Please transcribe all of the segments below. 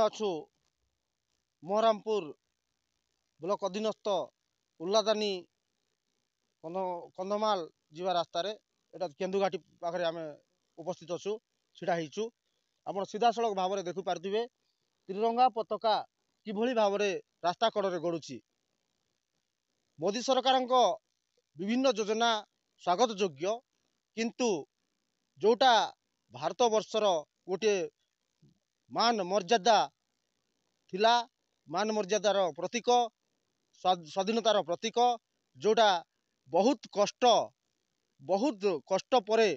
अच्छु मोहरामपुर ब्लॉक अधीनस्थ उल्लादानी कंधमाल जीवा रास्तार एटा केन्दुघाटी पाखे आम उपस्थित अच्छु छिड़ा होइछु आप सीधा सड़क भाव में देखिपारे त्रिरंगा पताका किभली भाव में रास्ता कड़े गड़ुची। मोदी सरकार विभिन्न योजना स्वागत योग्य किंतु जोटा भारत वर्षर गोटे मान मर्यादा थिला मान मर्यादार प्रतीक स्वाधीनतार प्रतीक जोटा बहुत कष्ट परे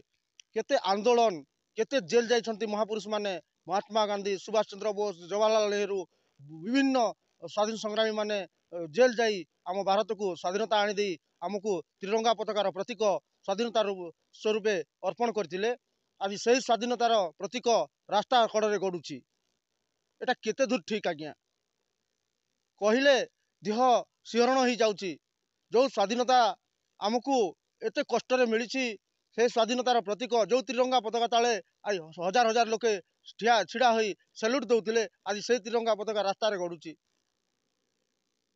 केते आंदोलन केते जेल जाइछंती महापुरुष माने महात्मा गांधी सुभाष चंद्र बोस जवाहरलाल नेहरू विभिन्न स्वाधीन संग्रामी माने जेल जाई आम भारत को स्वाधीनता आनी दे आमको त्रिरंगा पताकार प्रतीक स्वाधीनतार स्वरूपे अर्पण करथिले। आज से स्वाधीनतार प्रतीक रास्ता कड़े गड़ुची एटा केते दूर ठीक आज्ञा कहले देह शिहरण हो जाउची। जो स्वाधीनता आमको एते कष्ट मिली से स्वाधीनतार प्रतीक जो त्रिरंगा पताका तले हजार हजार लोके छिड़ा हो सैल्यूट दौले आज से त्रिरंगा पताका रास्तार गड़ुची।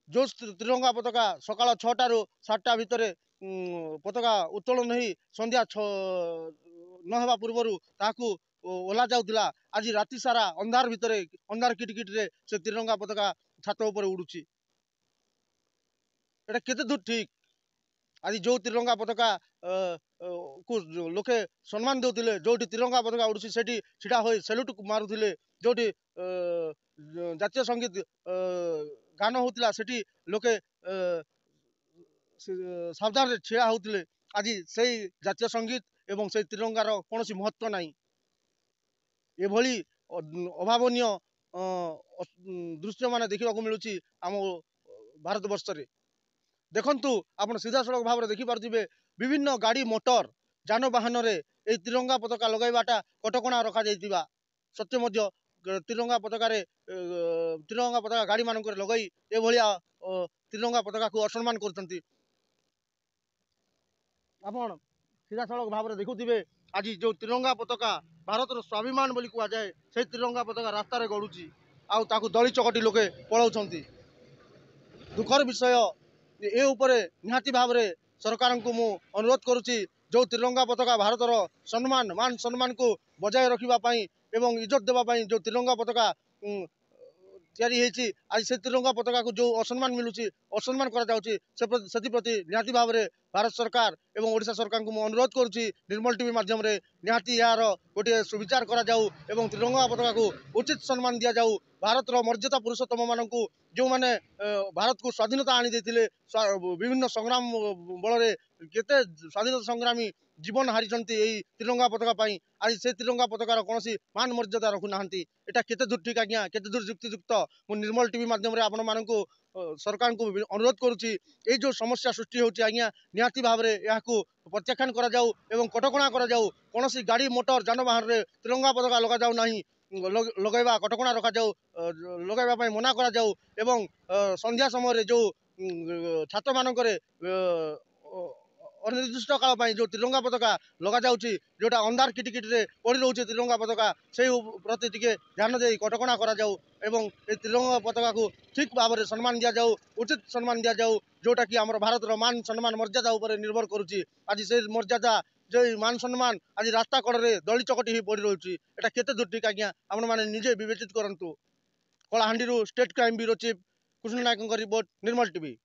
जो त्रिरंगा पताका सकाल 6टारू 7टा भितर पताका उत्तोलन हो संध्या नहवा पूर्वर ताकू ओला जाउतिला आज राति सारा अंधार भितर अंधार किटकिट रे से त्रिरंगा पताका छात ऊपर उड़ुची एटा केते दूर ठीक। आज जो त्रिरंगा पताका को लोके सम्मान देउतिले जो त्रिरंगा पताका उड़ुची सेठी छिड़ा होई सैल्यूट मारुतिले जो जातीय संगीत गान होतिला सेठी लोके सावधान छिड़ा होतिले आज से जातीय संगीत एवं से त्रिरंगार कौन महत्व नाई एभली अभावनीय दृश्य मान देखा मिलूँ आम भारत वर्ष रे। देखंतु आपण सीधा सड़क भाव में देखिपारे विभिन्न गाड़ी मोटर जानवाहन रे ए त्रिरंगा पताका लगाइबाटा कटकणा रखा जाइतिबा सत्य मध्य त्रिरंगा पताका गाड़ी मानक लगे एभलिया त्रिरंगा पताका को असम्मान करथंती। आपण सीधा सड़क भाव में देखुथिबे आज जो त्रिरंगा पताका भारत स्वाभिमान बोली कह जाए से त्रिरंगा पताका रास्तार गड़ुची आउ ताकू दली चकटी लोके पलाउछंती। दुखर विषय ए उपरे निहाती भाव में सरकार को मु अनुरोध करुच्ची जो त्रिरंगा पताका भारतर सम्मान मान सम्मान को बजाय रखापी एवं इज्जत देवाई जो त्रिरंगा पताका आज से त्रिरंगा पताका को जो असम्मान मिलूँ असम्मान प्रति निहाती भाव में भारत सरकार एवं ओडिशा सरकार को अनुरोध करुच्ची निर्मल टीवी माध्यम निहाती यार गोटे सुविचार करा जाऊ एवं त्रिरंगा पताका को उचित सम्मान दि जाऊ। भारतर मर्यादा पुरुषोत्तम मान जो मैंने भारत को स्वाधीनता आनी देथिले विभिन्न संग्राम बल केते स्वाधीनता संग्रामी जीवन हारिचंती यही त्रिरंगा पताका पाई आज से त्रिरंगा पताकार कौन मान मर्यादा रखु नाहंती एटा केते दूर ठीक आज्ञा केते दूर युक्तियुक्त मु निर्मल टीवी माध्यम रे आपण मानकु सरकार को अनुरोध करुच्ची ये जो समस्या सृष्टि होची आज्ञा निहाती भाव में यह प्रत्याख्यान करा जाऊ एवं कटकणा करा जाऊ कौन गाड़ी मोटर जानवाहन रे त्रिरंगा पताका लगा जाऊ नहीं लगैबा कटकणा रखा जाऊ लगाइबा मना करा जाऊ एवं संध्या समय जो छात्र मानकरे अनिर्दिष्ट काल जो त्रिरंगा पताका लगा जाउची जोटा अंधार किटकिट रे पड़ी रोचे त्रिरंगा पताका से प्रति टिके ध्यान दे कटकणा करा जाऊ एवं ए त्रिरंगा पताका को ठीक भाव में सम्मान दिया जाऊ उचित सम्मान दिया जाऊ जोटा कि आम भारत मान सम्मान मर्यादा उपर निर्भर करुच्ची। आज से मर्यादा जो मान सम्मान आज रास्ता कड़े दली चकटी हो पड़ी रोचे एटा केते दूर ठीक आज्ञा आपण माने निजे विवेचित करंतु। Kalahandi state crime bureau chief Krishna Nayak report Nirmal TV.